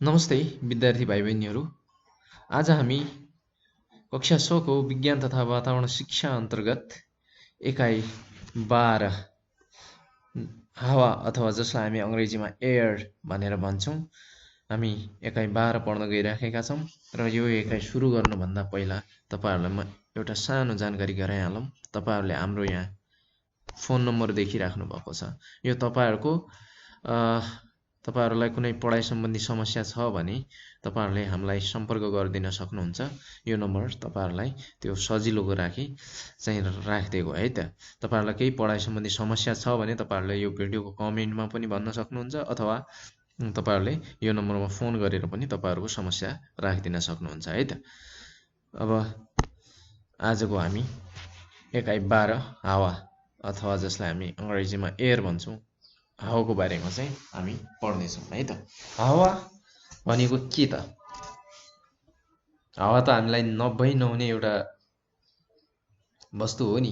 नमस्ते विद्यार्थी भाइ बहिनीहरू। आज हामी कक्षा 6 को विज्ञान तथा वातावरण शिक्षा अन्तर्गत एकाइ 12 हावा अथवा जसलाई हामी अङ्ग्रेजीमा एयर भनेर भन्छौँ, हामी एकाइ 12 पढ्न गइराखेका छौँ। र यो एकाइ सुरु गर्नुभन्दा पहिला तपाईहरुलाई म एउटा सानो जानकारी गराइहालौँ। तपाईहरुले हाम्रो यहाँ फोन नम्बर देखिराख्नु भएको छ। यो तपाईहरुलाई कुनै पढाइ सम्बन्धी समस्या छ भने तपाईहरुले हामीलाई सम्पर्क गरिदिन सक्नुहुन्छ। यो नम्बर तपाईहरुलाई त्यो सजिलोको लागि चाहिँ राखिदिएको है त। तपाईहरुलाई केही पढाइ सम्बन्धी समस्या छ भने तपाईहरुले यो भिडियोको कमेन्टमा पनि भन्न सक्नुहुन्छ, अथवा तपाईहरुले यो नम्बरमा फोन गरेर पनि तपाईहरुको समस्या राखिदिन सक्नुहुन्छ है त। अब आजको हामी एकाइ 12 हावा अथवा जसलाई हामी अङ्ग्रेजीमा एयर भन्छौँ, हावाको बारेमा चाहिँ हामी पढ्नेछौँ है त। हावा भनेको के त? हावा त हामीलाई नभई नहुने एउटा वस्तु हो नि,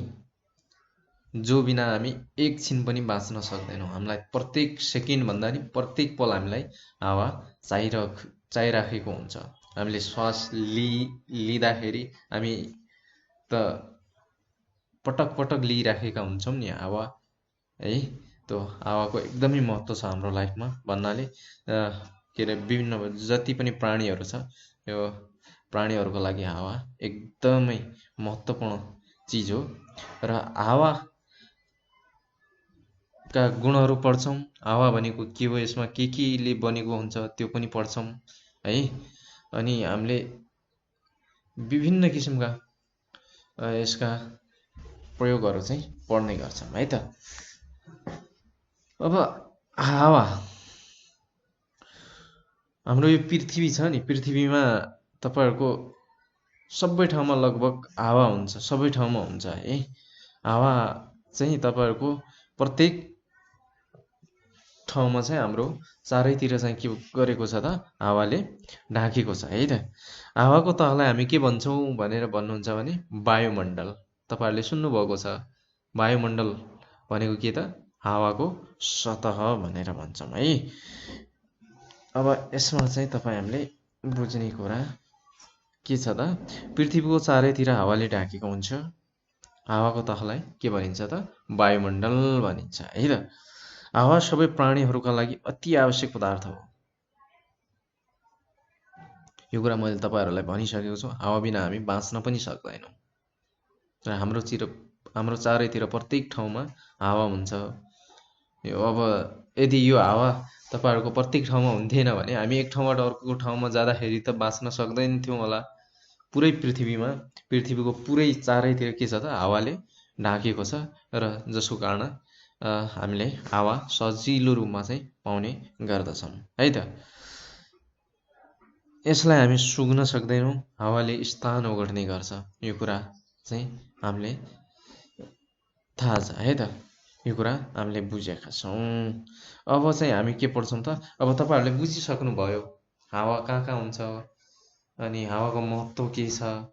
जो बिना हामी एकछिन पनि बाँच्न सक्दैनौँ। हामीलाई प्रत्येक सेकेन्ड भन्दा नि प्रत्येक पल हामीलाई हावा चाहिराखेको हुन्छ। हामीले श्वास लिँदाखेरि हामी त पटक पटक लिइराखेका हुन्छौँ नि हावा है। त्यो हावाको एकदमै महत्त्व छ हाम्रो लाइफमा भन्नाले के अरे विभिन्न जति पनि प्राणीहरू छ, यो प्राणीहरूको लागि हावा एकदमै महत्त्वपूर्ण चिज हो। र हावाका गुणहरू पढ्छौँ। हावा भनेको के हो, यसमा के बनेको हुन्छ त्यो पनि पढ्छौँ है। अनि हामीले विभिन्न किसिमका यसका प्रयोगहरू चाहिँ पढ्ने गर्छौँ है त। अब हावा, हाम्रो यो पृथ्वी छ नि, पृथ्वीमा तपाईहरुको सबै ठाउँमा लगभग हावा हुन्छ, सबै ठाउँमा हुन्छ है। हावा चाहिँ तपाईहरुको प्रत्येक ठाउँमा चाहिँ हाम्रो चारैतिर चाहिँ के गरेको छ त, हावाले ढाकेको छ है त। हावाको तहलाई हामी के भन्छौँ भनेर भन्नुहुन्छ भने वायुमण्डल। तपाईहरुले सुन्नुभएको छ, वायुमण्डल भनेको के त, हावाको सतह भनेर भन्छौँ है। अब यसमा चाहिँ हामीले बुझ्ने कुरा के छ त, पृथ्वीको चारैतिर हावाले ढाकेको हुन्छ। हावाको तहलाई के भनिन्छ त, वायुमण्डल भनिन्छ है त। हावा सबै प्राणीहरूका लागि अति आवश्यक पदार्थ हो। यो कुरा मैले तपाईहरुलाई भनिसकेको छु। हावा बिना हामी बाँच्न पनि सक्दैनौँ। र हाम्रो चारैतिर प्रत्येक ठाउँमा हावा हुन्छ। अब यदि यो हावा तपाईहरुको प्रत्येक ठाउँमा हुन्थेन भने हामी एक ठाउँबाट अर्को ठाउँमा जाँदाखेरि त बाँच्न सक्दैनथ्यौँ होला। पुरै पृथ्वीको पुरै चारैतिर के छ त, हावाले ढाकेको छ। र जसको कारण हामीले हावा सजिलो रूपमा चाहिँ पाउने गर्दछौँ है त। यसलाई हामी सुँघ्न सक्दैनौँ, हावाले स्थान ओगट्ने गर्छ। यो कुरा चाहिँ हामीले थाहा छ है त। यो कुरा हामीले बुझेका छौँ। अब चाहिँ हामी के पढ्छौँ त, अब तपाईहरुले बुझिसक्नु भयो हावा कहाँ हुन्छ अनि हावाको महत्त्व के छ।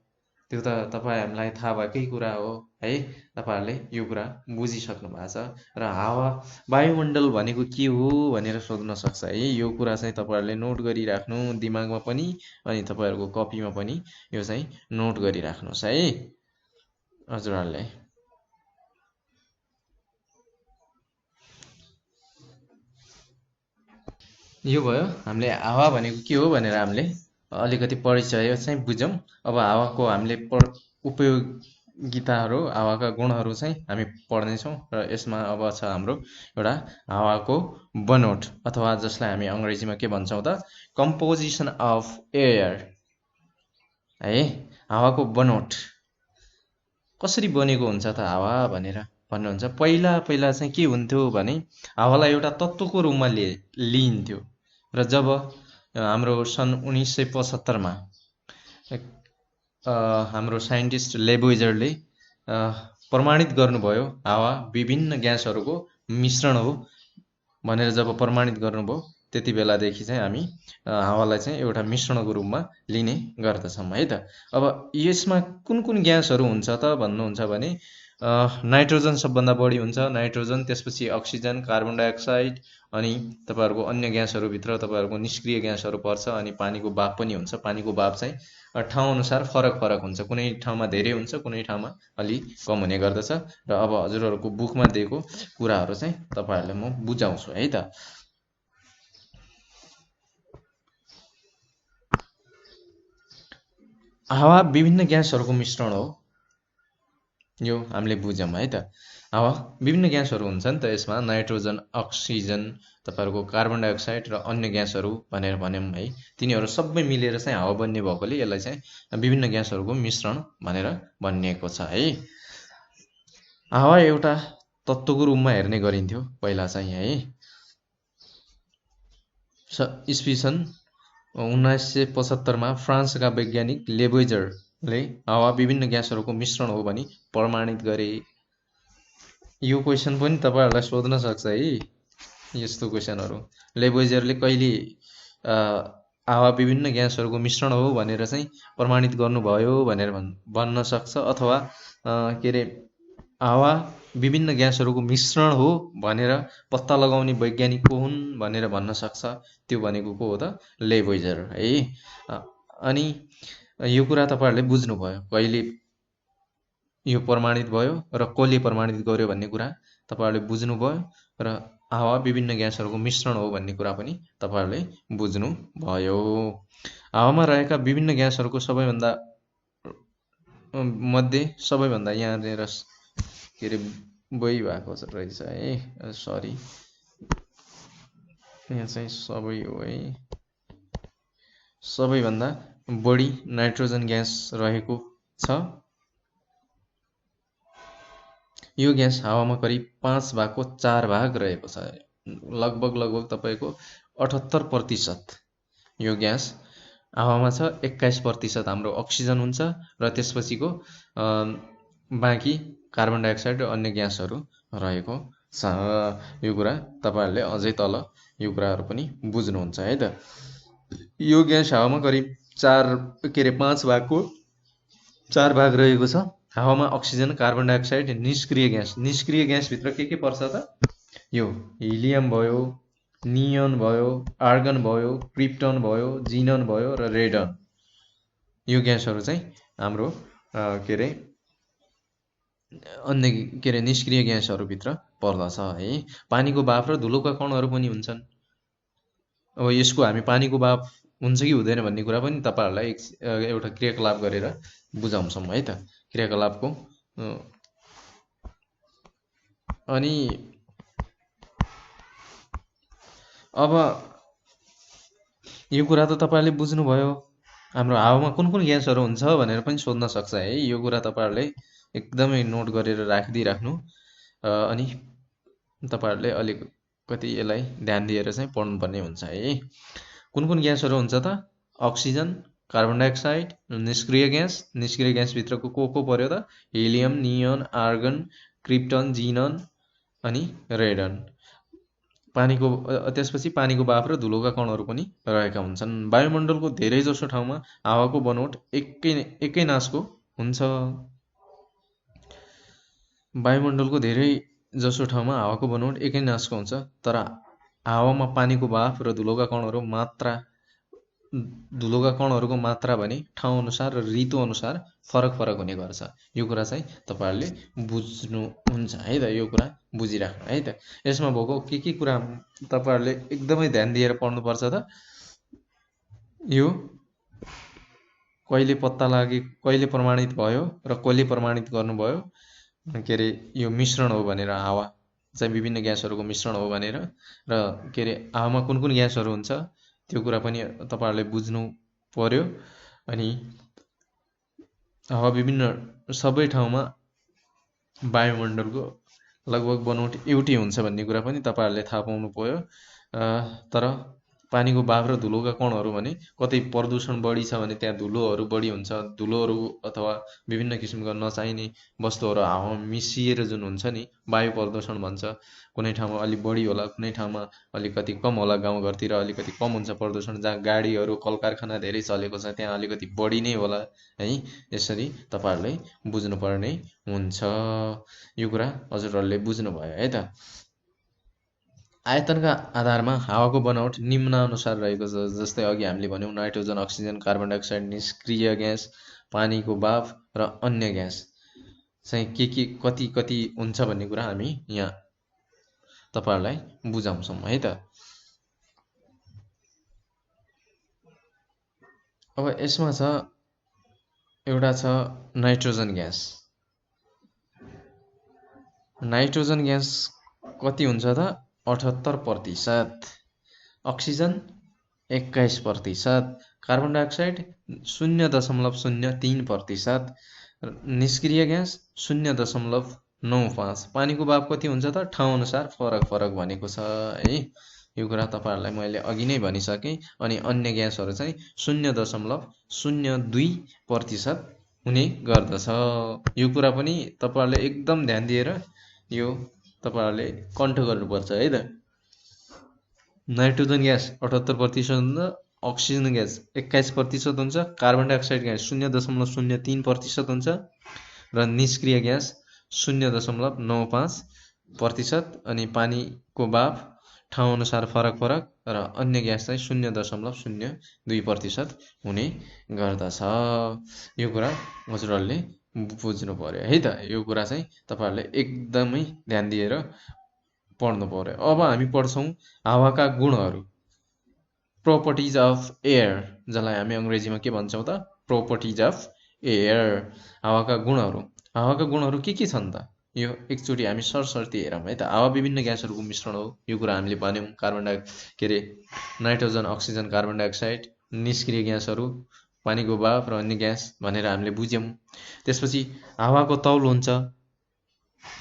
त्यो त हामीलाई थाहा भएकै कुरा हो है। तपाईहरुले यो कुरा बुझिसक्नु भएको छ। र हावा, वायुमण्डल भनेको के हो भनेर सोध्न सक्छ है। यो कुरा चाहिँ तपाईहरुले नोट गरिराख्नु दिमागमा पनि, अनि तपाईहरुको कपीमा पनि यो चाहिँ नोट गरिराख्नुहोस् है हजुरहरुले। यो भयो हामीले हावा भनेको के हो भनेर हामीले अलिकति परिचय चाहिँ बुझ्यौँ। अब हावाको हामीले उपयोगिताहरू, हावाका गुणहरू चाहिँ हामी पढ्नेछौँ। र यसमा अब छ हाम्रो एउटा हावाको बनोट, अथवा जसलाई हामी अङ्ग्रेजीमा के भन्छौँ त, कम्पोजिसन अफ एयर है। हावाको बनोट कसरी बनेको हुन्छ त हावा भनेर भन्नुहुन्छ। पहिला चाहिँ के हुन्थ्यो भने हावालाई एउटा तत्त्वको रूपमा लिइन्थ्यो। र जब हाम्रो सन् 1975 मा हाम्रो साइन्टिस्ट लेबोइजरले प्रमाणित गर्नुभयो हावा विभिन्न ग्यासहरूको मिश्रण हो भनेर जब प्रमाणित गर्नुभयो, त्यति बेलादेखि चाहिँ हामी हावालाई चाहिँ एउटा मिश्रणको रूपमा लिने गर्दछौँ है त। अब यसमा कुन कुन ग्यासहरू हुन्छ त भन्नुहुन्छ भने नाइट्रोजन सबभन्दा बढी हुन्छ, नाइट्रोजन, त्यसपछि अक्सिजन, कार्बन डाइअक्साइड, अनि तपाईँहरूको अन्य ग्यासहरूभित्र तपाईँहरूको निष्क्रिय ग्यासहरू पर्छ, अनि पानीको भाप पनि हुन्छ। पानीको भाप चाहिँ ठाउँअनुसार फरक फरक हुन्छ, कुनै ठाउँमा धेरै हुन्छ, कुनै ठाउँमा अलि कम हुने गर्दछ। र अब हजुरहरूको बुकमा दिएको कुराहरू चाहिँ तपाईँहरूलाई म बुझाउँछु है त। हावा विभिन्न ग्यासहरूको मिश्रण हो, यो हामीले बुझ्यौँ है त। हावा विभिन्न ग्यासहरू हुन्छन् त, यसमा नाइट्रोजन, अक्सिजन, तपाईँहरूको कार्बन डाइअक्साइड र अन्य ग्यासहरू भनेर भन्यौँ है। तिनीहरू सबै मिलेर चाहिँ हावा बन्ने भएकोले यसलाई चाहिँ विभिन्न ग्यासहरूको मिश्रण भनेर भनिएको छ है। हावा एउटा तत्त्वको रूपमा हेर्ने गरिन्थ्यो पहिला चाहिँ है। इस्वी सन् 1975 फ्रान्सका वैज्ञानिक लेबोइजरले हावा विभिन्न ग्यासहरूको मिश्रण हो भनी प्रमाणित गरे। यो क्वेसन पनि तपाईँहरूलाई सोध्न सक्छ है, यस्तो क्वेसनहरू। लेबोइजरले कहिले हावा विभिन्न ग्यासहरूको मिश्रण हो भनेर चाहिँ प्रमाणित गर्नुभयो भनेर भन्न सक्छ, अथवा के अरे हावा विभिन्न ग्यासहरूको मिश्रण हो भनेर पत्ता लगाउने वैज्ञानिक को हुन् भनेर भन्न सक्छ। त्यो भनेको को हो त? लेबोइजर है। अनि यो कुरा तपाईँहरूले बुझ्नुभयो, कहिले यो प्रमाणित भयो र कसले प्रमाणित गर्यो भन्ने कुरा तपाईँहरूले बुझ्नुभयो, र हावा विभिन्न ग्यासहरूको मिश्रण हो भन्ने कुरा पनि तपाईँहरूले बुझ्नुभयो। हावामा रहेका विभिन्न ग्यासहरूको सबैभन्दा मध्ये सबैभन्दा यहाँनिर के अरे बही भएको रहेछ है, सरी, यहाँ चाहिँ सबै हो है। सबैभन्दा बढी नाइट्रोजन ग्यास रहेको छ। यो ग्यास हावामा करिब 5/4 भाग रहेको छ, लगभग तपाईँको 78%। यो ग्यास हावामा छ, 21% हाम्रो अक्सिजन हुन्छ, र त्यसपछिको बाँकी कार्बन डाइअक्साइड र अन्य ग्यासहरू रहेको छ। यो कुरा तपाईँहरूले अझै तल यो कुराहरू पनि बुझ्नुहुन्छ है त। यो ग्यास हावामा करिब 5/4 भाग रहेको छ। हावामा अक्सिजन, कार्बन डाइअक्साइड, निष्क्रिय ग्यास, निष्क्रिय ग्यासभित्र के पर्छ त? यो हिलियम भयो, नियोन भयो, आर्गन भयो, क्रिप्टन भयो, जिनन भयो र रेडन। यो ग्यासहरू चाहिँ हाम्रो के अरे अन्य के अरे निष्क्रिय ग्यासहरूभित्र पर्दछ है। पानीको भाप र धुलोका कणहरू पनि हुन्छन्। अब यसको हामी पानीको भाप हुन्छ कि हुँदैन भन्ने कुरा पनि तपाईँहरूलाई एउटा क्रियाकलाप गरेर बुझाउँछौँ है त। क्रियाकलापको अनि अब यो कुरा त तपाईँहरूले बुझ्नुभयो। हाम्रो हावामा कुन कुन ग्यासहरू हुन्छ भनेर पनि सोध्न सक्छ है। यो कुरा तपाईँहरूले एकदमै नोट गरेर राखिदिइराख्नु, अनि तपाईँहरूले अलिकति यसलाई ध्यान दिएर चाहिँ पढ्नुपर्ने हुन्छ है। कुन कुन ग्यासहरू हुन्छ त? अक्सिजन, कार्बन डाइअक्साइड, निष्क्रिय ग्यास, निष्क्रिय ग्यासभित्रको को पर्यो त? हिलियम, नियोन, आर्गन, क्रिप्टन, जिनन अनि रेडन। त्यसपछि पानीको भाप र धुलोका कणहरू पनि रहेका हुन्छन्। वायुमण्डलको धेरै जसो ठाउँमा हावाको बनोट एकै नासको हुन्छ। वायुमण्डलको धेरै जसो ठाउँमा हावाको बनोट एकै नासको हुन्छ, तर हावामा पानीको भाप र धुलोका कणहरूको मात्रा भने ठाउँअनुसार र ऋतुअनुसार फरक फरक हुने गर्छ। यो कुरा चाहिँ तपाईँहरूले बुझ्नुहुन्छ है त। यो कुरा बुझिराख्नु है त। यसमा भएको के कुरा तपाईँहरूले एकदमै ध्यान दिएर पढ्नुपर्छ त? यो कहिले पत्ता लागे, कहिले प्रमाणित भयो र कसले प्रमाणित गर्नुभयो, के अरे यो मिश्रण हो भनेर, हावा चाहिँ विभिन्न ग्यासहरूको मिश्रण हो भनेर, र के अरे हावामा कुन कुन ग्यासहरू हुन्छ त्यो कुरा पनि तपाईँहरूले बुझ्नु पर्यो। अनि हावा विभिन्न सबै ठाउँमा वायुमण्डलको लगभग बनोट एउटै हुन्छ भन्ने कुरा पनि तपाईँहरूले थाहा पाउनु पर्यो। तर पानीको भाप र धुलोका कणहरू भने कतै प्रदूषण बढी छ भने त्यहाँ धुलोहरू बढी हुन्छ, धुलोहरू अथवा विभिन्न किसिमका नचाहिने वस्तुहरू हावामा मिसिएर जुन हुन्छ नि वायु प्रदूषण भन्छ। कुनै ठाउँमा अलिक बढी होला, कुनै ठाउँमा अलिकति कम होला, गाउँघरतिर अलिकति कम हुन्छ प्रदूषण, जहाँ गाडीहरू कल कारखाना धेरै चलेको छ त्यहाँ अलिकति बढी नै होला है। यसरी तपाईँहरूले बुझ्नुपर्ने हुन्छ। यो कुरा हजुरहरूले बुझ्नुभयो है त। आयतनका आधारमा हावाको बनावट निम्नानुसार रहेको छ। जस्तै अघि हामीले भन्यौँ नाइट्रोजन, अक्सिजन, कार्बन डाइअक्साइड, निष्क्रिय ग्यास, पानीको भाप र अन्य ग्यास चाहिँ के कति कति हुन्छ भन्ने कुरा हामी यहाँ तपाईँहरूलाई बुझाउँछौँ है त। अब यसमा छ एउटा छ नाइट्रोजन ग्यास। नाइट्रोजन ग्यास कति हुन्छ त 78%, अक्सिजन 21%, कार्बन डाइअक्साइड 0.03%, निष्क्रिय ग्यास 0.95। पानीको भाप कति हुन्छ त ठाउँ अनुसार फरक भनेको छ है। यो कुरा तपाईँहरूलाई मैले अघि नै भनिसकेँ। अनि अन्य ग्यासहरू चाहिँ 0.02% हुने गर्दछ। यो कुरा पनि तपाईँहरूले एकदम ध्यान दिएर यो तपाईँहरूले कण्ठ गर्नुपर्छ है त। नाइट्रोजन ग्यास 78% हुन्छ, अक्सिजन ग्यास 21% हुन्छ, कार्बन डाइअक्साइड ग्यास 0.03% हुन्छ र निष्क्रिय ग्यास 0.95%। अनि पानीको भाप ठाउँ अनुसार फरक र अन्य ग्यास चाहिँ 0.02% हुने गर्दछ। यो कुरा हजुरहरूले बुझ्नु पर्यो है त। यो कुरा चाहिँ तपाईँहरूले एकदमै ध्यान दिएर पढ्नु पर्यो। अब हामी पढ्छौँ हावाका गुणहरू, प्रोपर्टिज अफ एयर, जसलाई हामी अङ्ग्रेजीमा के भन्छौँ त प्रोपर्टिज अफ एयर। हावाका गुणहरू के छन् त यो एकचोटि हामी सरसर्ती हेरौँ है त। हावा विभिन्न ग्यासहरूको मिश्रण हो। यो कुरा हामीले भन्यौँ। नाइट्रोजन, अक्सिजन, कार्बन डाइअक्साइड, निष्क्रिय ग्यासहरू, पानीको भाप र अन्य ग्यास भनेर हामीले बुझ्यौँ। त्यसपछि हावाको तौल हुन्छ।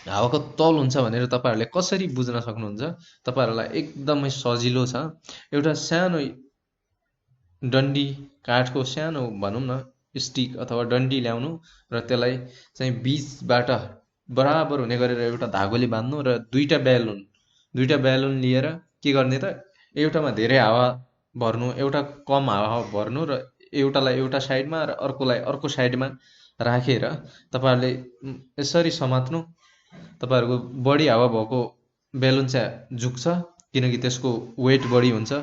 हावाको तौल हुन्छ भनेर तपाईँहरूले कसरी बुझ्न सक्नुहुन्छ? तपाईँहरूलाई एकदमै सजिलो छ। एउटा सानो डन्डी, काठको सानो भनौँ न स्टिक अथवा डन्डी ल्याउनु र त्यसलाई चाहिँ बीचबाट बराबर हुने गरेर एउटा धागोले बाँध्नु र दुईटा ब्यालुन लिएर के गर्ने त एउटामा धेरै हावा भर्नु, एउटा कम हावा भर्नु र एउटालाई एउटा साइडमा र अर्कोलाई अर्को साइडमा राखेर तपाईँहरूले यसरी समात्नु। तपाईँहरूको बढी हावा भएको ब्यालुन चाहिँ झुक्छ किनकि त्यसको वेट बढी हुन्छ।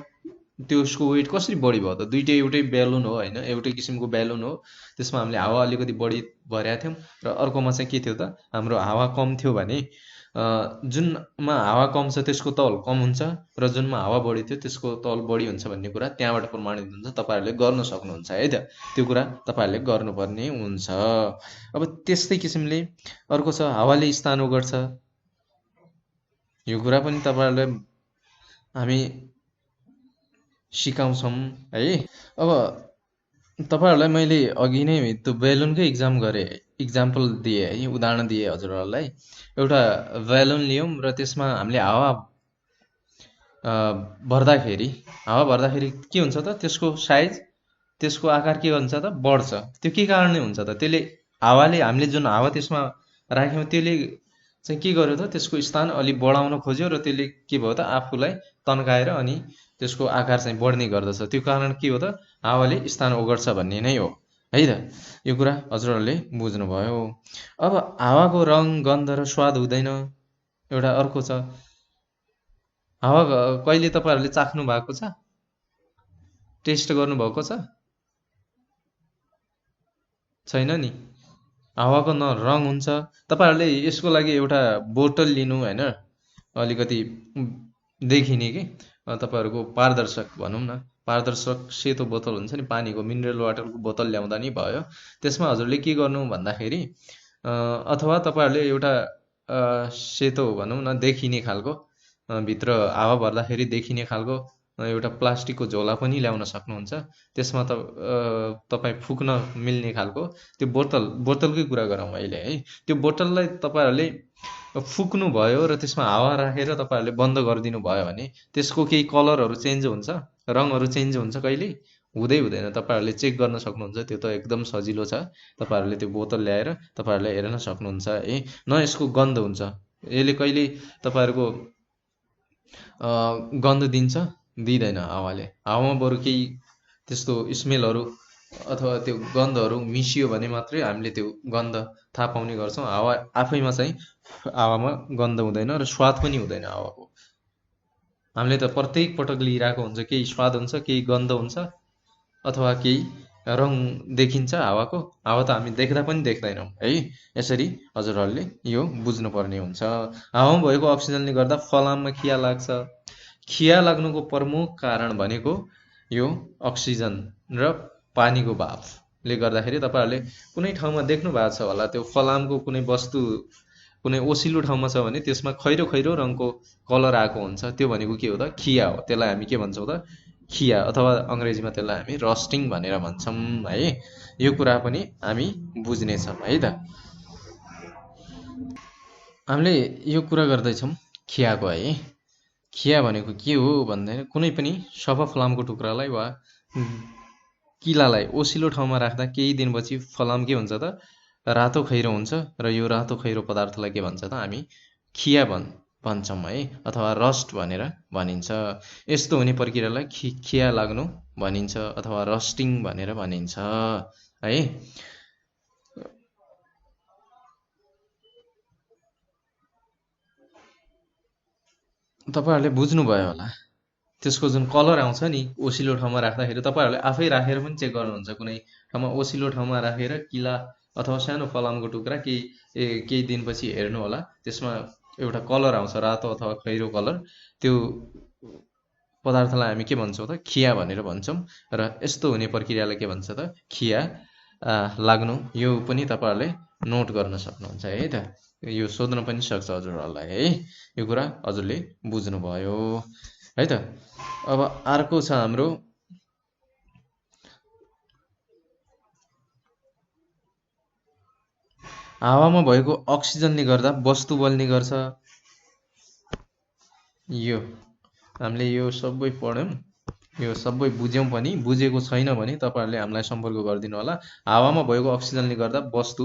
त्यसको वेट कसरी बढी भयो त? दुईटै एउटै ब्यालुन हो होइन, एउटै किसिमको ब्यालुन हो। त्यसमा हामीले हावा अलिकति बढी भरेका थियौँ र अर्कोमा चाहिँ के थियो त हाम्रो हावा कम थियो भने जुनमा हावा कम छ त्यसको तौल कम हुन्छ र जुनमा हावा बढी थियो त्यसको तौल बढी हुन्छ भन्ने कुरा त्यहाँबाट प्रमाणित हुन्छ। तपाईँहरूले गर्न सक्नुहुन्छ है त। त्यो कुरा तपाईँहरूले गर्नुपर्ने हुन्छ। अब त्यस्तै किसिमले अर्को छ हावाले स्थान ओगट्छ। यो कुरा पनि तपाईँहरूले हामी सिकाउँछौँ है। अब तपाईँहरूलाई मैले अघि नै त्यो ब्यालुनकै इक्जाम्पल दिएँ है, उदाहरण दिएँ हजुरहरूलाई। एउटा ब्यालुन लियौँ र त्यसमा हामीले हावा भर्दाखेरि के हुन्छ त त्यसको साइज, त्यसको आकार के हुन्छ त बढ्छ। त्यो के कारणले हुन्छ त? त्यसले हामीले जुन हावा त्यसमा राख्यौँ त्यसले चाहिँ के गर्यो त त्यसको स्थान अलि बढाउन खोज्यो र त्यसले के भयो त आफूलाई तन्काएर अनि त्यसको आकार चाहिँ बढ्ने गर्दछ। त्यो कारण के हो त हावाले स्थान ओगट्छ भन्ने नै हो है त। यो कुरा हजुरहरूले बुझ्नुभयो। अब हावाको रङ, गन्ध र स्वाद हुँदैन। एउटा अर्को छ हावा। कहिले तपाईँहरूले चाख्नु भएको छ? टेस्ट गर्नुभएको छ? छैन नि। हावाको न रङ हुन्छ। तपाईँहरूले यसको लागि एउटा बोतल लिनु होइन, अलिकति देखिने कि तपाईँहरूको पारदर्शक भनौँ न, पारदर्शक सेतो बोतल हुन्छ नि, पानीको मिनरल वाटरको बोतल ल्याउँदा नि भयो। त्यसमा हजुरले के गर्नु भन्दाखेरि अथवा तपाईँहरूले एउटा सेतो भनौँ न देखिने खालको, भित्र हावा भर्दाखेरि देखिने खालको एउटा प्लास्टिकको झोला पनि ल्याउन सक्नुहुन्छ। त्यसमा तपाईँ फुक्न मिल्ने खालको त्यो बोतलकै कुरा गरौँ अहिले है। त्यो बोतललाई तपाईँहरूले फुक्नु भयो र त्यसमा हावा राखेर तपाईँहरूले बन्द गरिदिनु भयो भने त्यसको केही कलरहरू चेन्ज हुन्छ? रङहरू चेन्ज हुन्छ कहिले हुँदैन। तपाईँहरूले चेक गर्न सक्नुहुन्छ, त्यो त एकदम सजिलो छ। तपाईँहरूले त्यो बोतल ल्याएर तपाईँहरूले हेर्न सक्नुहुन्छ न यसको गन्ध हुन्छ, यसले कहिले तपाईँहरूको गन्ध दिन्छ दिँदैन। हावामा बरु केही त्यस्तो स्मेलहरू अथवा त्यो गन्धहरू मिसियो भने मात्रै हामीले त्यो गन्ध थाहा पाउने गर्छौँ। हावा आफैमा चाहिँ हावामा गन्ध हुँदैन र स्वाद पनि हुँदैन हावाको। हामीले त प्रत्येक पटक लिइरहेको हुन्छ, केही स्वाद हुन्छ, केही गन्ध हुन्छ अथवा केही रङ देखिन्छ हावाको। हावा त हामी देख्दा पनि देख्दैनौँ है। यसरी हजुरहरूले यो बुझ्नुपर्ने हुन्छ। हावामा भएको अक्सिजनले गर्दा फलाममा खिया लाग्छ। खिया लाग्नुको प्रमुख कारण भनेको यो अक्सिजन र पानीको भावले गर्दाखेरि तपाईँहरूले कुनै ठाउँमा देख्नु भएको छ होला, त्यो फलामको कुनै वस्तु कुनै ओसिलो ठाउँमा छ भने त्यसमा खैरो खैरो रङको कलर आएको हुन्छ, त्यो भनेको के हो त? खिया हो। त्यसलाई हामी के भन्छौँ त? खिया, अथवा अङ्ग्रेजीमा त्यसलाई हामी रस्टिङ भनेर भन्छौँ है। यो कुरा पनि हामी बुझ्नेछौँ है त। हामीले यो कुरा गर्दैछौँ खियाको है। खिया भनेको के हो भन्दैन, कुनै पनि सफा फलामको टुक्रालाई वा किलालाई ओसिलो ठाउँमा राख्दा केही दिनपछि फलाम के हुन्छ त? रातो खैरो हुन्छ र यो रातो खैरो पदार्थलाई के भन्छ त? हामी खिया भन्छौँ है, अथवा रस्ट भनेर भनिन्छ। यस्तो हुने प्रक्रियालाई खिया लाग्नु भनिन्छ अथवा रस्टिङ भनेर भनिन्छ है। तपाईँहरूले बुझ्नुभयो होला। त्यसको जुन कलर आउँछ नि ओसिलो ठाउँमा राख्दाखेरि, तपाईँहरूले आफै राखेर पनि चेक गर्नुहुन्छ। कुनै ठाउँमा ओसिलो ठाउँमा राखेर किला अथवा सानो फलामको टुक्रा केही दिनपछि हेर्नु होला, त्यसमा एउटा कलर आउँछ, रातो अथवा खैरो कलर। त्यो पदार्थलाई हामी के भन्छौँ त? खिया भनेर भन्छौँ। र यस्तो हुने प्रक्रियालाई के भन्छ त? खिया लाग्नु। यो पनि तपाईँहरूले नोट गर्न सक्नुहुन्छ है त। यो सोध्न पनि सक्छ हजुरहरूलाई है। यो कुरा हजुरले बुझ्नुभयो है त। अब अर्को छ हाम्रो हावामा भएको अक्सिजनले गर्दा वस्तु बल्ने गर्छ। यो हामीले यो सबै पढ्यौँ, यो सबै बुझ्यौँ पनि। बुझेको छैन भने तपाईँहरूले हामीलाई सम्पर्क गरिदिनु होला। हावामा भएको अक्सिजनले गर्दा वस्तु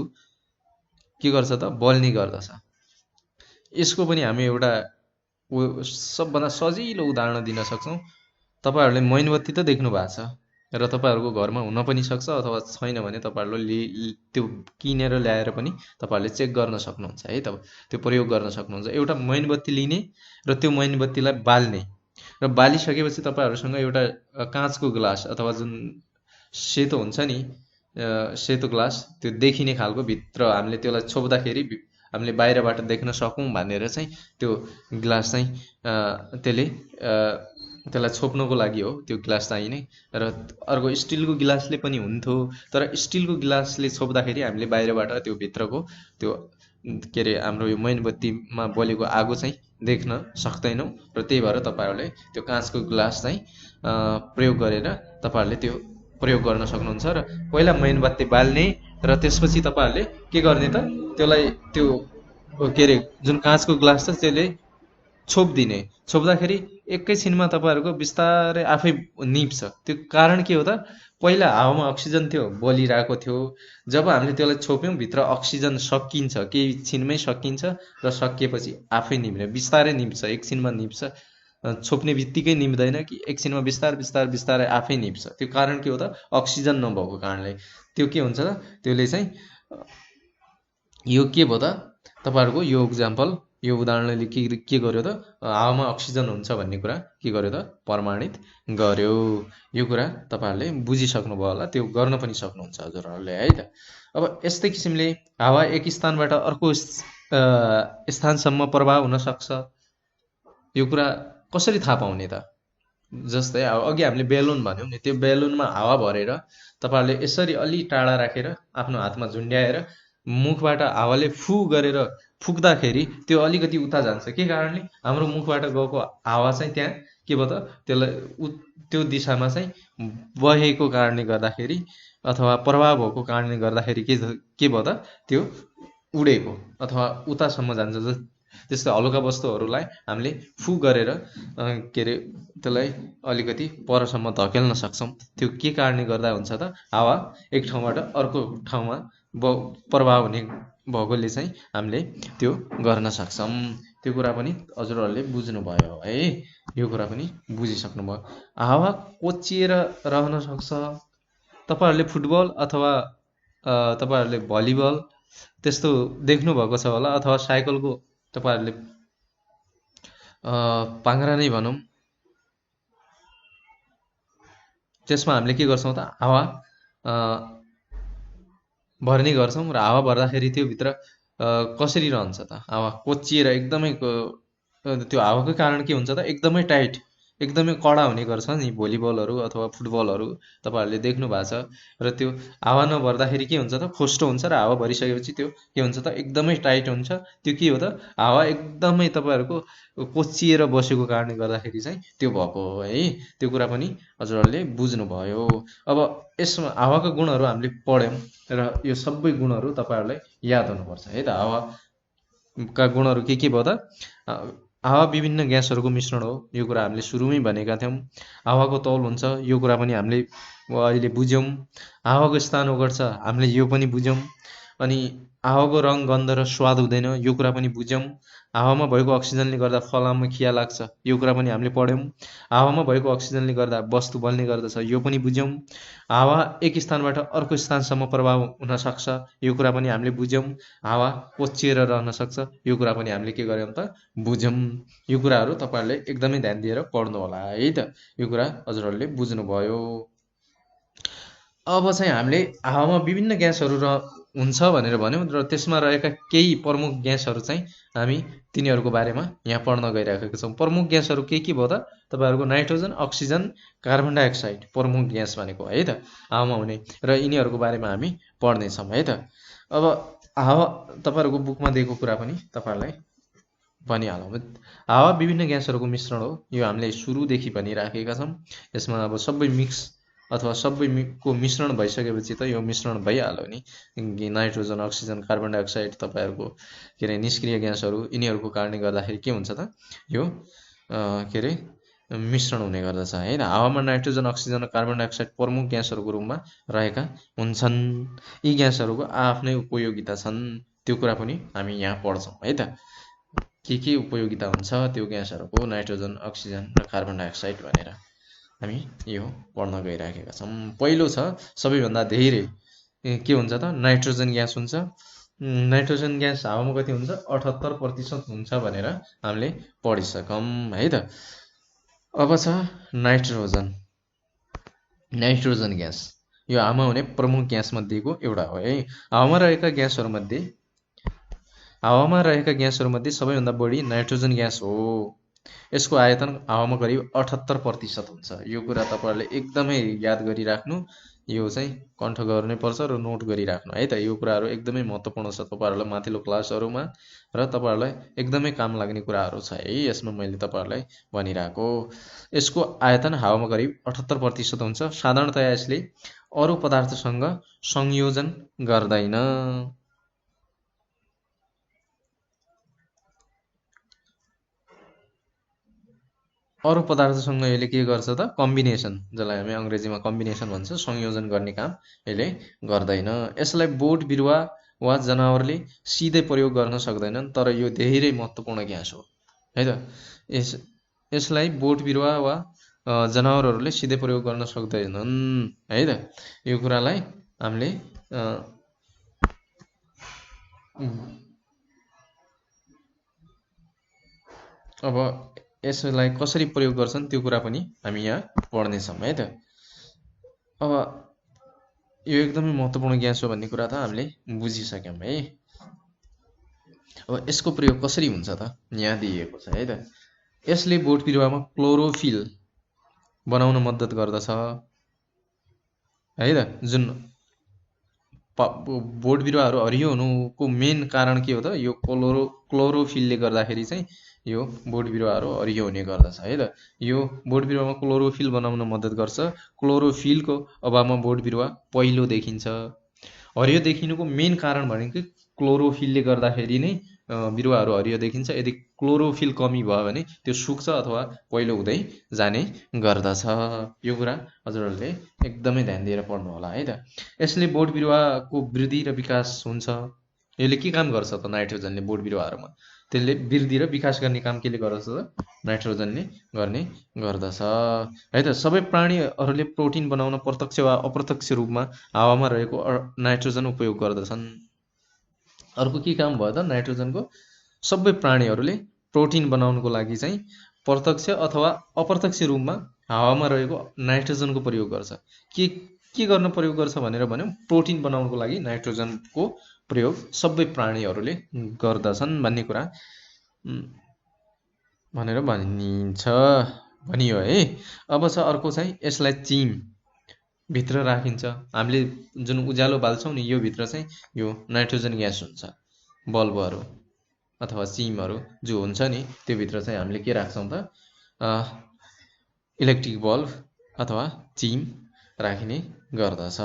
के गर्छ त? बल्ने गर्दछ। यसको पनि हामी एउटा सबभन्दा सजिलो उदाहरण दिन सक्छौँ। तपाईँहरूले मैनबत्ती त देख्नु भएको छ र तपाईँहरूको घरमा हुन पनि सक्छ, अथवा छैन भने तपाईँहरूले त्यो किनेर ल्याएर पनि तपाईँहरूले चेक गर्न सक्नुहुन्छ है त। त्यो प्रयोग गर्न सक्नुहुन्छ। एउटा मैनबत्ती लिने र त्यो मैनबत्तीलाई बाल्ने, र बालिसकेपछि तपाईँहरूसँग एउटा काँचको ग्लास अथवा जुन सेतो हुन्छ नि, सेतो ग्लास, त्यो देखिने खालको भित्र हामीले त्यसलाई छोप्दाखेरि हामीले बाहिरबाट देख्न सकौँ भनेर चाहिँ त्यो ग्लास चाहिँ त्यसलाई छोप्नको लागि हो त्यो ग्लास चाहिने। र अर्को स्टिलको गिलासले पनि हुन्थ्यो, तर स्टिलको गिलासले छोप्दाखेरि हामीले बाहिरबाट त्यो भित्रको त्यो के अरे हाम्रो यो मैनबत्तीमा बलेको आगो चाहिँ देख्न सक्दैनौँ। र त्यही भएर तपाईँहरूले त्यो काँचको ग्लास चाहिँ प्रयोग गरेर तपाईँहरूले त्यो प्रयोग गर्न सक्नुहुन्छ। र पहिला मैनबत्ती बाल्ने र त्यसपछि तपाईँहरूले के गर्ने त? त्यसलाई त्यो के अरे जुन काँचको ग्लास छ त्यसले छोपिदिने। छोप्दाखेरि एकैछिनमा तपाईँहरूको बिस्तारै आफै निप्छ। त्यो कारण के हो त? पहिला हावामा अक्सिजन थियो, बलिरहेको थियो। जब हामीले त्यसलाई छोप्यौँ, भित्र अक्सिजन सकिन्छ, केही छिनमै सकिन्छ र सकिएपछि आफै निप्ने, बिस्तारै निप्छ, एकछिनमा निप्छ। छोप्ने बित्तिकै निप्दैन कि एकछिनमा बिस्तारै आफै निप्छ। त्यो कारण के हो त? अक्सिजन नभएको कारणले। त्यो के हुन्छ त? त्यसले चाहिँ यो के भयो त? तपाईँहरूको यो इक्जाम्पल, यो उदाहरणले के गर्यो त? हावामा अक्सिजन हुन्छ भन्ने कुरा के गर्यो त? प्रमाणित गर्यो। यो कुरा तपाईँहरूले बुझिसक्नुभयो होला, त्यो गर्न पनि सक्नुहुन्छ हजुरहरूले है त। अब यस्तै किसिमले हावा एक स्थानबाट अर्को स्थानसम्म प्रवाह हुन सक्छ। यो कुरा कसरी थाहा पाउने त? जस्तै अघि हामीले बेलुन भन्यौँ नि, त्यो बेलुनमा हावा भरेर तपाईँहरूले यसरी अलि टाढा राखेर आफ्नो हातमा झुन्ड्याएर मुखबाट हावाले फु गरेर फुक्दाखेरि त्यो अलिकति उता जान्छ। के कारणले? हाम्रो मुखबाट गएको हावा चाहिँ त्यहाँ के भयो त? त्यसलाई त्यो दिशामा चाहिँ बहेको कारणले गर्दाखेरि अथवा प्रवाह भएको कारणले गर्दाखेरि के भयो त? त्यो उडेको अथवा उतासम्म जान्छ। त्यस्तो हलुका वस्तुहरूलाई हामीले फु गरेर के अरे त्यसलाई अलिकति परसम्म धकेल्न सक्छौँ। त्यो के कारणले गर्दा हुन्छ त, हावा एक ठाउँबाट अर्को ठाउँमा प्रभाव हुने भएकोले चाहिँ हामीले त्यो गर्न सक्छौँ। त्यो कुरा पनि हजुरहरूले बुझ्नुभयो है, यो कुरा पनि बुझिसक्नुभयो। हावा कोचिएर रहन सक्छ। तपाईँहरूले फुटबल अथवा तपाईँहरूले भलिबल त्यस्तो देख्नुभएको छ होला, अथवा साइकलको तपाईँहरूले पाङ्ग्रा नै भनौँ, त्यसमा हामीले के गर्छौँ त, हावा भर्ने गर्छौँ र हावा भर्दाखेरि त्यो भित्र कसरी रहन्छ त, हावा कोचिएर एकदमै त्यो हावाकै कारण के हुन्छ त, एकदमै टाइट एकदमै कडा हुने गर्छ नि भलिबलहरू अथवा फुटबलहरू तपाईँहरूले देख्नु भएको छ। र त्यो हावा नभर्दाखेरि के हुन्छ त, खोस्टो हुन्छ र हावा भरिसकेपछि त्यो के हुन्छ त, एकदमै टाइट हुन्छ। त्यो के हो त, हावा एकदमै तपाईँहरूको कोचिएर बसेको कारणले गर्दाखेरि चाहिँ त्यो भएको हो है। त्यो कुरा पनि हजुरहरूले बुझ्नुभयो। अब यसमा हावाका गुणहरू हामीले पढ्यौँ र यो सबै गुणहरू तपाईँहरूलाई याद हुनुपर्छ है त। हावाका गुणहरू के भयो त, हावा विभिन्न ग्यासहरूको मिश्रण हो, यो कुरा हामीले सुरुमै भनेका थियौँ। हावाको तौल हुन्छ, यो कुरा पनि हामीले अहिले बुझ्यौँ। हावाको स्थान ओगट्छ, हामीले यो पनि बुझ्यौँ। अनि हावाको रङ, गन्ध र स्वाद हुँदैन, यो कुरा पनि बुझ्यौँ। हावामा भएको अक्सिजनले गर्दा फलाममा खिया लाग्छ, यो कुरा पनि हामीले पढ्यौँ। हावामा भएको अक्सिजनले गर्दा वस्तु बल्ने गर्दछ, यो पनि बुझ्यौँ। हावा एक स्थानबाट अर्को स्थानसम्म प्रभाव हुन सक्छ, यो कुरा पनि हामीले बुझ्यौँ। हावा कोचिएर रहन सक्छ, यो कुरा पनि हामीले के गर्यौँ त, बुझ्यौँ। यो कुराहरू तपाईँहरूले एकदमै ध्यान दिएर पढ्नु होला है त। यो कुरा हजुरहरूले बुझ्नुभयो। अब चाहिँ हामीले हावामा विभिन्न ग्यासहरू हुन्छ भनेर भन्यौँ र त्यसमा रहेका केही प्रमुख ग्यासहरू चाहिँ हामी तिनीहरूको बारेमा यहाँ पढ्न गइरहेका छौँ। प्रमुख ग्यासहरू के भयो त, तपाईँहरूको नाइट्रोजन, अक्सिजन, कार्बन डाइअक्साइड प्रमुख ग्यास भनेको है त हावामा हुने, र यिनीहरूको बारेमा हामी पढ्नेछौँ है त। अब हावा तपाईँहरूको बुकमा दिएको कुरा पनि तपाईँहरूलाई भनिहालौँ। हावा विभिन्न ग्यासहरूको मिश्रण हो, यो हामीले सुरुदेखि भनिराखेका छौँ। यसमा अब सबै मिक्स अथवा सबैको मिश्रण भइसकेपछि त यो मिश्रण भइहाल्यो नि। नाइट्रोजन, अक्सिजन, कार्बन डाइअक्साइड तपाईँहरूको के अरे निष्क्रिय ग्यासहरू, यिनीहरूको कारणले गर्दाखेरि के हुन्छ त, यो के अरे मिश्रण हुने गर्दछ है त। हावामा नाइट्रोजन, अक्सिजन र कार्बन डाइअक्साइड प्रमुख ग्यासहरूको रूपमा रहेका हुन्छन्। यी ग्यासहरूको आफ्नै उपयोगिता छन्, त्यो कुरा पनि हामी यहाँ पढ्छौँ है त। के उपयोगिता हुन्छ त्यो ग्यासहरूको, नाइट्रोजन, अक्सिजन र कार्बन डाइअक्साइड भनेर हामी यो पढ्न गइराखेका छौँ। पहिलो छ सबैभन्दा धेरै के हुन्छ त, नाइट्रोजन ग्यास हुन्छ। नाइट्रोजन ग्यास हावामा कति हुन्छ, 78% हुन्छ भनेर हामीले पढिसकौँ है त। अब छ नाइट्रोजन। नाइट्रोजन ग्यास यो हावामा हुने प्रमुख ग्यास मध्येको एउटा हो है। हावामा रहेका ग्यासहरू मध्ये सबैभन्दा बढी नाइट्रोजन ग्यास हो। यसको आयतन हावामा करिब 78% हुन्छ। यो कुरा तपाईँहरूले एकदमै याद गरिराख्नु, यो चाहिँ कण्ठ गर्नै पर्छ र नोट गरिराख्नु है त। यो कुराहरू एकदमै महत्त्वपूर्ण छ तपाईँहरूलाई माथिल्लो क्लासहरूमा, र तपाईँहरूलाई एकदमै काम लाग्ने कुराहरू छ है यसमा मैले तपाईँहरूलाई भनिरहेको। यसको आयतन हावामा करिब 78% हुन्छ। साधारणतया यसले अरू पदार्थसँग संयोजन गर्दैन। अरू पदार्थसँग यसले के गर्छ त, कम्बिनेसन, जसलाई हामी अङ्ग्रेजीमा कम्बिनेसन भन्छ, संयोजन गर्ने काम यसले गर्दैन। यसलाई बोट बिरुवा वा जनावरले सिधै प्रयोग गर्न सक्दैनन्, तर यो धेरै महत्त्वपूर्ण ग्यास हो है त। यसलाई बोट बिरुवा वा जनावरहरूले सिधै प्रयोग गर्न सक्दैनन् है त। यो कुरालाई हामीले अब यसलाई कसरी प्रयोग गर्छन् त्यो कुरा पनि हामी यहाँ पढ्नेछौँ है त। अब यो एकदमै महत्त्वपूर्ण ग्यास हो भन्ने कुरा त हामीले बुझिसक्यौँ है। अब यसको प्रयोग कसरी हुन्छ त, यहाँ दिइएको छ है त। यसले बोट बिरुवामा क्लोरोफिल बनाउन मद्दत गर्दछ है त। जुन बोट बिरुवाहरू हरियो हुनुको मेन कारण के हो त, यो क्लोरोफिलले गर्दाखेरि चाहिँ यो बोट बिरुवाहरू हरियो हुने गर्दछ है त। यो बोट बिरुवामा क्लोरोफिल बनाउन मद्दत गर्छ। क्लोरोफिलको अभावमा बोट बिरुवा पहिलो देखिन्छ। हरियो देखिनुको मेन कारण भनेको क्लोरोफिलले गर्दाखेरि नै बिरुवाहरू हरियो देखिन्छ। यदि क्लोरोफिल कमी भयो भने त्यो सुक्छ अथवा पहिलो हुँदै जाने गर्दछ। यो कुरा हजुरहरूले एकदमै ध्यान दिएर पढ्नु होला है त। यसले बोट बिरुवाको वृद्धि र विकास हुन्छ। यसले के काम गर्छ त नाइट्रोजनले बोट बिरुवाहरूमा? त्यसले वृद्धि र विकास गर्ने काम केले गर्दछ त? नाइट्रोजनले गर्ने गर्दछ है त। सबै प्राणीहरूले प्रोटिन बनाउन प्रत्यक्ष वा अप्रत्यक्ष रूपमा हावामा रहेको नाइट्रोजन उपयोग गर्दछन्। अर्को के काम भयो त नाइट्रोजनको? सबै प्राणीहरूले प्रोटिन बनाउनको लागि चाहिँ प्रत्यक्ष अथवा अप्रत्यक्ष रूपमा हावामा रहेको नाइट्रोजनको प्रयोग गर्छ। के गर्न प्रयोग गर्छ भनेर भन्यो? प्रोटिन बनाउनको लागि नाइट्रोजनको प्रयोग सबै प्राणीहरूले गर्दछन् भन्ने कुरा भनेर भनियो है। अब छ अर्को चाहिँ यसलाई चिम भित्र राखिन्छ। हामीले जुन उज्यालो बाल्छौँ नि, यो भित्र चाहिँ यो नाइट्रोजन ग्यास हुन्छ। बल्बहरू अथवा चिमहरू जो हुन्छ नि, त्यो भित्र चाहिँ हामीले के राख्छौँ त? इलेक्ट्रिक बल्ब अथवा चिम राखिने गर्दछ।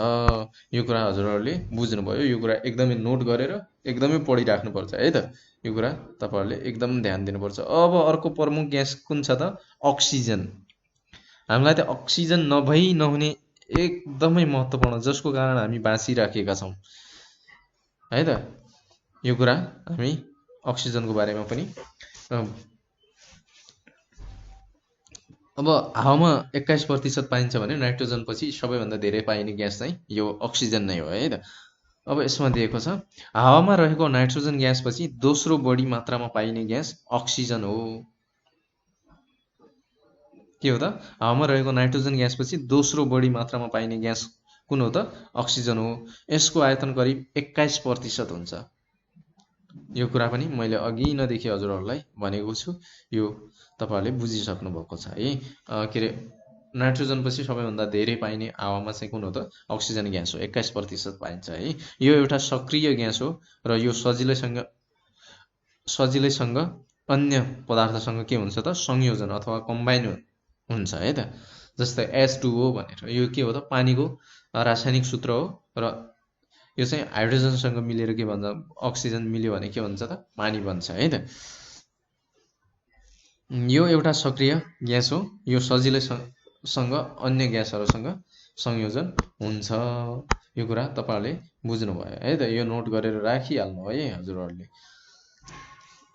यो कुरा हजुरहरूले बुझ्नुभयो। यो कुरा एकदमै नोट गरेर एकदमै पढिराख्नुपर्छ है त। यो कुरा तपाईँहरूले एकदम ध्यान दिनुपर्छ। अब अर्को प्रमुख ग्यास कुन छ त? अक्सिजन। हामीलाई त अक्सिजन नभई नहुने एकदमै महत्त्वपूर्ण, जसको कारण हामी बाँचिराखेका छौँ है त। यो कुरा हामी अक्सिजनको बारेमा पनि अब हावामा 21% पाइन्छ भने नाइट्रोजन पछि सबैभन्दा धेरै पाइने ग्यास चाहिँ यो अक्सिजन नै हो है त। अब यसमा दिएको छ हावामा रहेको नाइट्रोजन ग्यास पछि दोस्रो बढी मात्रामा पाइने ग्यास अक्सिजन हो। के हो त? हावामा रहेको नाइट्रोजन ग्यास पछि दोस्रो बढी मात्रामा पाइने ग्यास कुन हो त? अक्सिजन हो। यसको आयतन करिब 21% हुन्छ। यो कुरा पनि मैले अघि नदेखि हजुरहरूलाई भनेको छु। यो तपाईँहरूले बुझिसक्नु भएको छ है। के अरे नाइट्रोजन पछि सबैभन्दा धेरै पाइने हावामा चाहिँ कुन हो त? अक्सिजन ग्यास हो। 21% पाइन्छ है। यो एउटा सक्रिय ग्यास हो र यो सजिलैसँग अन्य पदार्थसँग के हुन्छ त? संयोजन अथवा कम्बाइन हुन्छ है त। जस्तै H2O भनेर यो के हो त? पानीको रासायनिक सूत्र हो र यो चाहिँ हाइड्रोजनसँग मिलेर के भन्छ? अक्सिजन मिल्यो भने के भन्छ त? पानी बन्छ है त। यो एउटा सक्रिय ग्यास हो। यो सजिलैसँग अन्य ग्यासहरूसँग संयोजन हुन्छ। यो कुरा तपाईँहरूले बुझ्नुभयो है त। यो नोट गरेर राखिहाल्नु है हजुरहरूले।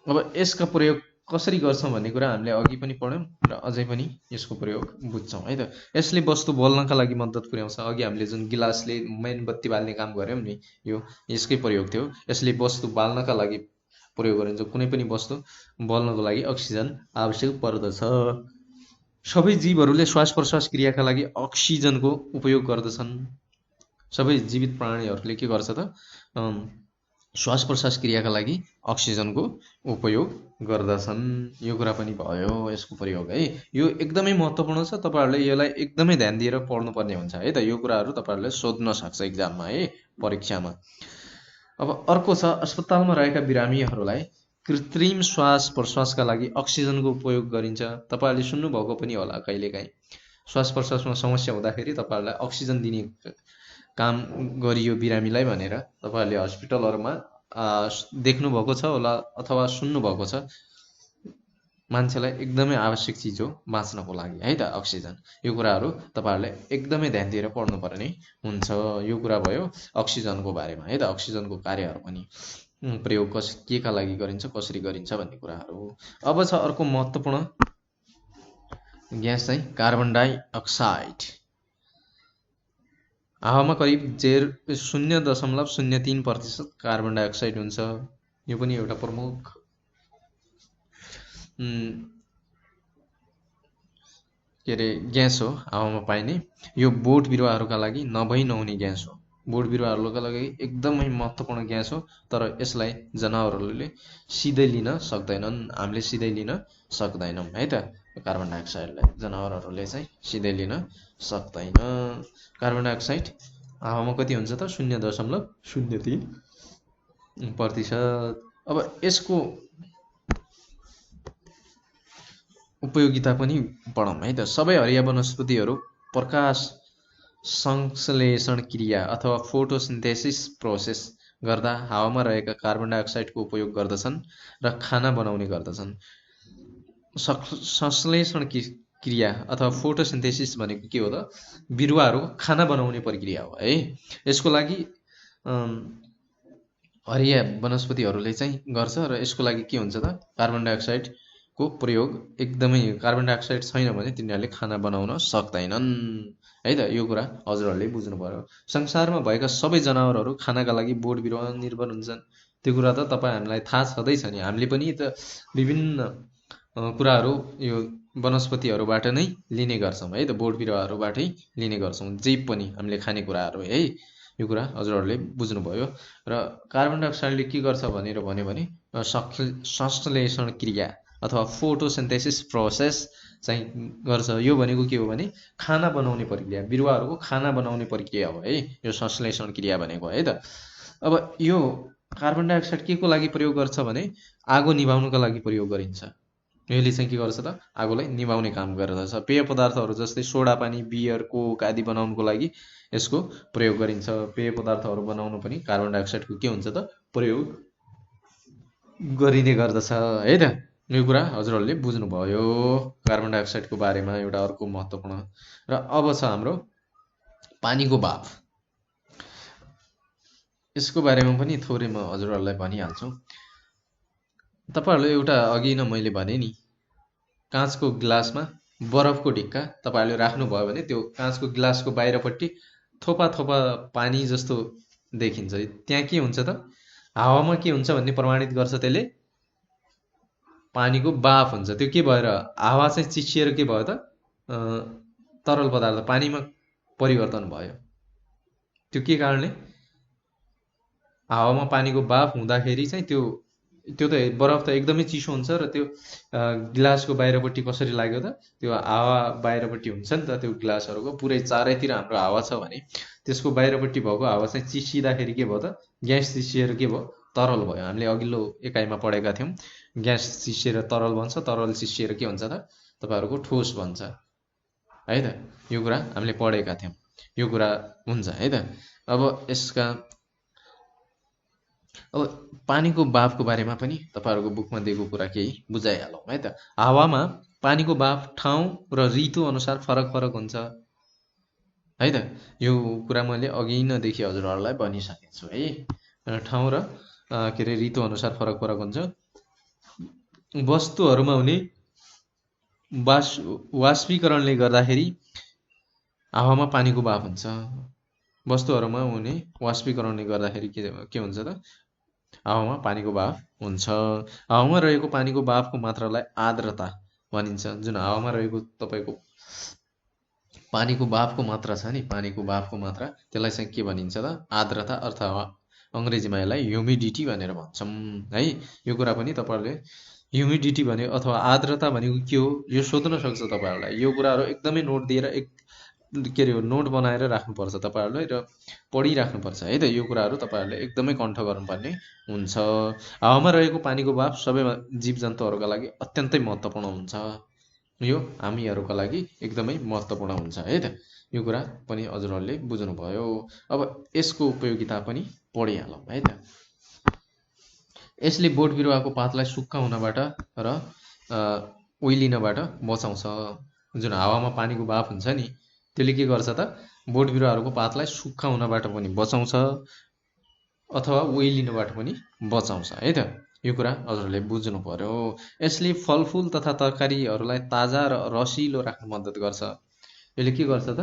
अब यसका प्रयोग कसरी गर्छौँ भन्ने कुरा हामीले अघि पनि पढ्यौँ र अझै पनि यसको प्रयोग बुझ्छौँ है त। यसले वस्तु बल्नका लागि मद्दत पुर्याउँछ। अघि हामीले जुन गिलासले मेनबत्ती बाल्ने काम गऱ्यौँ नि, यो यसकै प्रयोग थियो। यसले वस्तु बाल्नका लागि प्रयोग गरिन्छ। कुनै पनि वस्तु बल्नको लागि अक्सिजन आवश्यक पर्दछ। सबै जीवहरूले श्वास प्रश्वास क्रियाका लागि अक्सिजनको उपयोग गर्दछन्। सबै जीवित प्राणीहरूले के गर्छ त? श्वास प्रश्वास क्रियाका लागि अक्सिजनको उपयोग गर्दछन्। यो कुरा पनि भयो यसको प्रयोग है। यो एकदमै महत्त्वपूर्ण छ। तपाईँहरूले यसलाई एकदमै ध्यान दिएर पढ्नुपर्ने हुन्छ है त। यो कुराहरू तपाईँहरूले सोध्न सक्छ इक्जाममा है, परीक्षामा। अब अर्को छ अस्पतालमा रहेका बिरामीहरूलाई कृत्रिम श्वास प्रश्वासका लागि अक्सिजनको उपयोग गरिन्छ। तपाईँहरूले सुन्नुभएको पनि होला कहिलेकाहीँ श्वास प्रश्वासमा समस्या हुँदाखेरि तपाईँहरूलाई अक्सिजन दिने काम गरियो बिरामीलाई भनेर तपाईँहरूले हस्पिटलहरूमा देख्नुभएको छ होला अथवा सुन्नुभएको छ। मान्छेलाई एकदमै आवश्यक चिज हो बाँच्नको लागि है त अक्सिजन। यो कुराहरू तपाईँहरूले एकदमै ध्यान दिएर पढ्नुपर्ने हुन्छ। यो कुरा भयो अक्सिजनको बारेमा है त। अक्सिजनको कार्यहरू पनि प्रयोग के का लागि गरिन्छ, कसरी गरिन्छ भन्ने कुराहरू। अब छ अर्को महत्त्वपूर्ण ग्यास चाहिँ कार्बन डाइअक्साइड। हावामा करिब 0.03% कार्बन डाइअक्साइड हुन्छ। यो पनि एउटा प्रमुख के अरे ग्यास हो हावामा पाइने। यो बोट बिरुवाहरूका लागि नभई नहुने ग्यास हो। बोट बिरुवाहरूका लागि एकदमै महत्त्वपूर्ण ग्यास हो। तर यसलाई जनावरहरूले सिधै लिन सक्दैनन्। हामीले सिधै लिन सक्दैनौँ है त। कार्बन डाइअक्साइडलाई जनावरहरूले चाहिँ सिधै लिन सक्दैन। कार्बन डाइअक्साइड हावामा कति हुन्छ त? 0.03%। अब यसको उपयोगिता पनि पढौँ है त। सबै हरिया वनस्पतिहरू प्रकाश संश्लेषण क्रिया अथवा फोटोसिन्थेसिस प्रोसेस गर्दा हावामा रहेका कार्बन डाइअक्साइडको उपयोग गर्दछन् र खाना बनाउने गर्दछन्। संश्लेषण क्रिया अथवा फोटोसिन्थेसिस भनेको के हो त? बिरुवाहरू खाना बनाउने प्रक्रिया हो है। यसको लागि हरिया वनस्पतिहरूले चाहिँ गर्छ र यसको लागि के हुन्छ त? कार्बन डाइअक्साइडको प्रयोग एकदमै, कार्बन डाइअक्साइड छैन भने तिनीहरूले खाना बनाउन सक्दैनन् है त। यो कुरा हजुरहरूले बुझ्नु पर्यो। संसारमा भएका सबै जनावरहरू खानाका लागि बोट बिरुवा निर्भर हुन्छन्। त्यो कुरा त तपाईँहरूलाई थाहा छँदैछ नि। हामीले पनि त विभिन्न कुराहरू यो वनस्पतिहरूबाट नै लिने गर्छौँ है त, बोट बिरुवाहरूबाटै लिने गर्छौँ। जे पनि हामीले खाने कुराहरू है। यो कुरा हजुरहरूले बुझ्नुभयो। र कार्बन डाइअक्साइडले के गर्छ भनेर भन्यो भने संश्लेषण क्रिया अथवा फोटोसिन्थेसिस प्रोसेस चाहिँ गर्छ। यो भनेको के हो भने खाना बनाउने प्रक्रिया, बिरुवाहरूको खाना बनाउने प्रक्रिया हो है यो संश्लेषण क्रिया भनेको है त। अब यो कार्बन डाइअक्साइड के को लागि प्रयोग गर्छ भने आगो निभाउनुको लागि प्रयोग गरिन्छ। यसले चाहिँ के गर्छ त? आगोलाई निभाउने काम गर्दछ। पेय पदार्थहरू जस्तै सोडा पानी, बियर, कोक आदि बनाउनुको लागि यसको प्रयोग गरिन्छ। पेय पदार्थहरू बनाउनु पनि कार्बन डाइअक्साइडको के हुन्छ त? प्रयोग गरिने गर्दछ है त। यो कुरा हजुरहरूले बुझ्नुभयो कार्बन डाइअक्साइडको बारेमा एउटा अर्को महत्त्वपूर्ण। र अब छ हाम्रो पानीको भाप। यसको बारेमा पनि थोरै म हजुरहरूलाई भनिहाल्छु। तपाईँहरूले एउटा अघि नै मैले भने नि, काँचको गिलासमा बरफको ढिक्का तपाईँहरूले राख्नुभयो भने त्यो काँचको गिलासको बाहिरपट्टि थोपा थोपा पानी जस्तो देखिन्छ। त्यहाँ के हुन्छ त? हावामा के हुन्छ भन्ने प्रमाणित गर्छ त्यसले? पानीको बाफ हुन्छ। त्यो के भएर हावा चाहिँ चिसिएर के भयो त? तरल पदार्थ पानीमा परिवर्तन भयो। त्यो के कारणले? हावामा पानीको बाफ हुँदाखेरि चाहिँ त्यो त बरफ त एकदमै चिसो हुन्छ र त्यो गिलासको बाहिरपट्टि कसरी लाग्यो त? त्यो हावा बाहिरपट्टि हुन्छ नि त, त्यो गिलासहरूको पुरै चारैतिर हाम्रो हावा छ भने त्यसको बाहिरपट्टि भएको हावा चाहिँ चिसिँदाखेरि के भयो त? ग्यास चिसिएर के भयो? तरल भयो। हामीले अघिल्लो एकाइमा पढेका थियौँ, ग्यास चिसिएर तरल बन्छ, तरल चिसिएर के हुन्छ त? तपाईँहरूको ठोस बन्छ है त। यो कुरा हामीले पढेका थियौँ। यो कुरा हुन्छ है त। अब पानीको बाफको बारेमा पनि तपाईँहरूको बुकमा दिएको कुरा केही बुझाइहालौँ है त। हावामा पानीको बाफ ठाउँ र ऋतु अनुसार फरक फरक हुन्छ है त। यो कुरा मैले अघि नदेखि हजुरहरूलाई भनिसकेको छु है। ठाउँ र के अरे ऋतु अनुसार फरक फरक हुन्छ। वस्तुहरूमा हुने वाष्पीकरणले गर्दाखेरि हावामा पानीको बाफ हुन्छ। वस्तुहरूमा हुने वाष्पीकरणले गर्दाखेरि के हुन्छ त? हावामा पानीको बाफ हुन्छ। हावामा रहेको पानीको बाफको मात्रालाई आर्द्रता भनिन्छ। जुन हावामा रहेको तपाईँको पानीको बाफको मात्रा छ नि, पानीको बाफको मात्रा, त्यसलाई चाहिँ के भनिन्छ त? आर्द्रता अथवा अङ्ग्रेजीमा यसलाई ह्युमिडिटी भनेर भन्छौँ है। यो कुरा पनि तपाईँहरूले ह्युमिडिटी भन्यो अथवा आर्द्रता भनेको के हो यो सोध्न सक्छ तपाईँहरूलाई। यो कुराहरू एकदमै नोट दिएर के अरे नोट बनाएर राख्नुपर्छ तपाईँहरूले र पढिराख्नुपर्छ है त। यो कुराहरू तपाईँहरूले एकदमै कण्ठ गर्नुपर्ने हुन्छ। हावामा रहेको पानीको बाफ सबै जीव जन्तुहरूका लागि अत्यन्तै महत्त्वपूर्ण हुन्छ। यो हामीहरूका लागि एकदमै महत्त्वपूर्ण हुन्छ है त। यो कुरा पनि हजुरहरूले बुझ्नुभयो। अब यसको उपयोगिता पनि पढिहालौँ है त। यसले बोट बिरुवाको पातलाई सुक्खा हुनबाट र ओइलिनबाट बचाउँछ। जुन हावामा पानीको बाफ हुन्छ नि, त्यसले के गर्छ त? बोट बिरुवाहरूको पातलाई सुक्खा हुनबाट पनि बचाउँछ अथवा ओइलिनबाट पनि बचाउँछ है त। यो कुरा हजुरहरूले बुझ्नु पर्यो। यसले फलफुल तथा तरकारीहरूलाई ताजा र रसिलो राख्न मद्दत गर्छ। यसले के गर्छ त?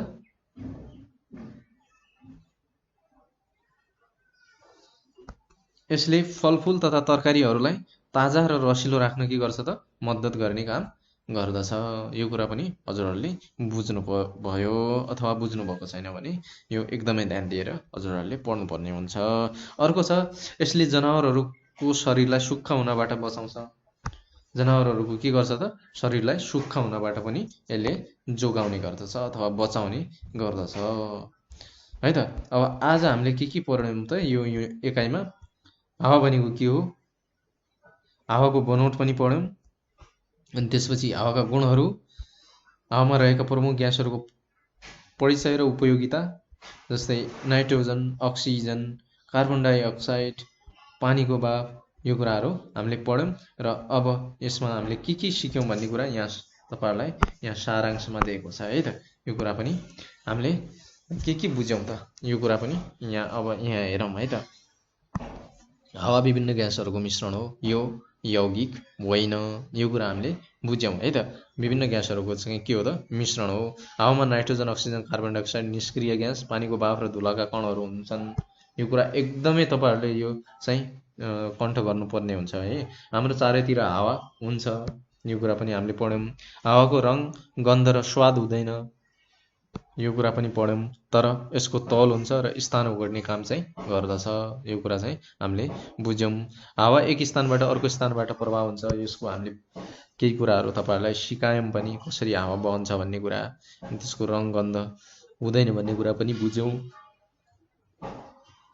यसले फलफुल तथा तरकारीहरूलाई ताजा र रसिलो राख्न के गर्छ त? मद्दत गर्ने काम गर्दछ। यो कुरा पनि हजुरहरूले बुझ्नु भयो अथवा बुझ्नुभएको छैन भने यो एकदमै ध्यान दिएर हजुरहरूले पढ्नुपर्ने हुन्छ। अर्को छ, यसले जनावरहरूको शरीरलाई सुक्खा हुनबाट बचाउँछ। जनावरहरूको के गर्छ त? शरीरलाई सुक्खा हुनबाट पनि यसले जोगाउने गर्दछ अथवा बचाउने गर्दछ है त। अब आज हामीले के पढ्यौँ त यो एकाइमा? हावा भनेको के हो, हावाको बनोट पनि पढ्यौँ। अनि त्यसपछि हावाका गुणहरू, हावामा रहेका प्रमुख ग्यासहरूको परिचय र उपयोगिता, जस्तै नाइट्रोजन, अक्सिजन, कार्बन डाइअक्साइड, पानीको भाव, यो कुराहरू हामीले पढ्यौँ र अब यसमा हामीले के सिक्यौँ भन्ने कुरा यहाँ तपाईहरुलाई यहाँ सारांशमा दिएको छ है त। यो कुरा पनि हामीले के बुझ्यौँ त, यो कुरा पनि यहाँ अब यहाँ हेरौँ है त। हावा विभिन्न ग्यासहरूको मिश्रण हो, यो यौगिक होइन, यो कुरा हामीले बुझ्यौँ है त। विभिन्न ग्यासहरूको चाहिँ के हो त, मिश्रण हो। हावामा नाइट्रोजन, अक्सिजन, कार्बन डाइअक्साइड निष्क्रिय ग्यास, पानीको भाव र धुलाका कणहरू हुन्छन्। यो कुरा एकदमै तपाईहरुले यो चाहिँ कण्ठ गर्नुपर्ने हुन्छ है। हाम्रो चारैतिर हावा हुन्छ, यो कुरा पनि हामीले पढ्यौँ। हावाको रङ, गन्ध र स्वाद हुँदैन, यो कुरा पनि पढ्यौँ। तर यसको तौल हुन्छ र स्थान ओगट्ने काम चाहिँ गर्दछ, यो कुरा चाहिँ हामीले बुझ्यौँ। हावा एक स्थानबाट अर्को स्थानबाट प्रभाव हुन्छ, यसको हामीले केही कुराहरू तपाईहरुलाई सिकायौँ पनि, कसरी हावा बहन्छ भन्ने कुरा, त्यसको रङ गन्ध हुँदैन भन्ने कुरा पनि बुझ्यौँ।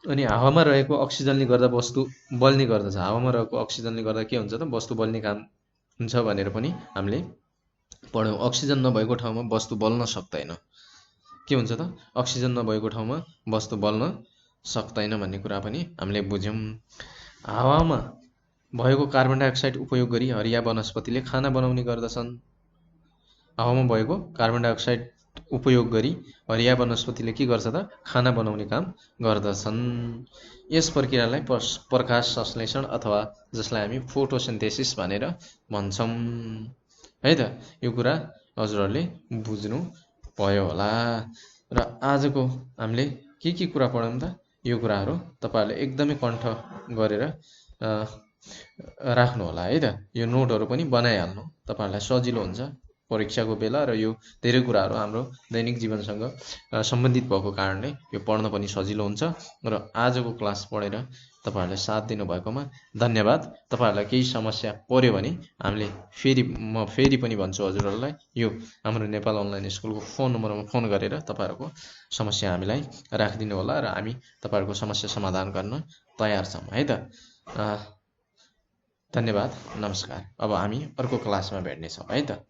अनि हावामा रहेको अक्सिजनले गर्दा वस्तु बल्ने गर्दछ। हावामा रहेको अक्सिजनले गर्दा के हुन्छ त, वस्तु बल्ने काम हुन्छ भनेर पनि हामीले पढ्यौँ। अक्सिजन नभएको ठाउँमा वस्तु बल्न सक्दैन। के हुन्छ त, अक्सिजन नभएको ठाउँमा वस्तु बल्न सक्दैन भन्ने कुरा पनि हामीले बुझ्यौँ। हावामा भएको कार्बन डाइअक्साइड उपयोग गरी हरिया वनस्पतिले खाना बनाउने गर्दछन्। हावामा भएको कार्बन डाइअक्साइड उपयोग गरी हरिया वनस्पतिले के गर्छ त, खाना बनाउने काम गर्दछन्। यस प्रक्रियालाई प्रकाश संश्लेषण अथवा जसलाई हामी फोटोसिन्थेसिस भनेर भन्छौँ है त। यो कुरा हजुरहरूले बुझ्नु भयो होला। र आजको हामीले के कुरा पढ्यौँ त, यो कुराहरू तपाईहरुले एकदमै कण्ठ गरेर राख्नु होला है त। यो नोटहरू पनि बनाइहाल्नु, तपाईहरुलाई सजिलो हुन्छ परीक्षाको बेला। र यो धेरै कुराहरू हाम्रो दैनिक जीवनसँग सम्बन्धित भएको कारणले यो पढ्न पनि सजिलो हुन्छ। र आजको क्लास पढेर तपाईहरुले साथ दिनुभएकोमा धन्यवाद। तपाईहरुलाई केही समस्या पर्यो भने म फेरि पनि भन्छु हजुरहरूलाई, यो हाम्रो नेपाल अनलाइन स्कुलको फोन नम्बरमा फोन गरेर तपाईहरुको समस्या हामीलाई राखिदिनु होला र हामी तपाईहरुको समस्या समाधान गर्न तयार छौँ है त। धन्यवाद, नमस्कार। अब हामी अर्को क्लासमा भेट्नेछौँ है त।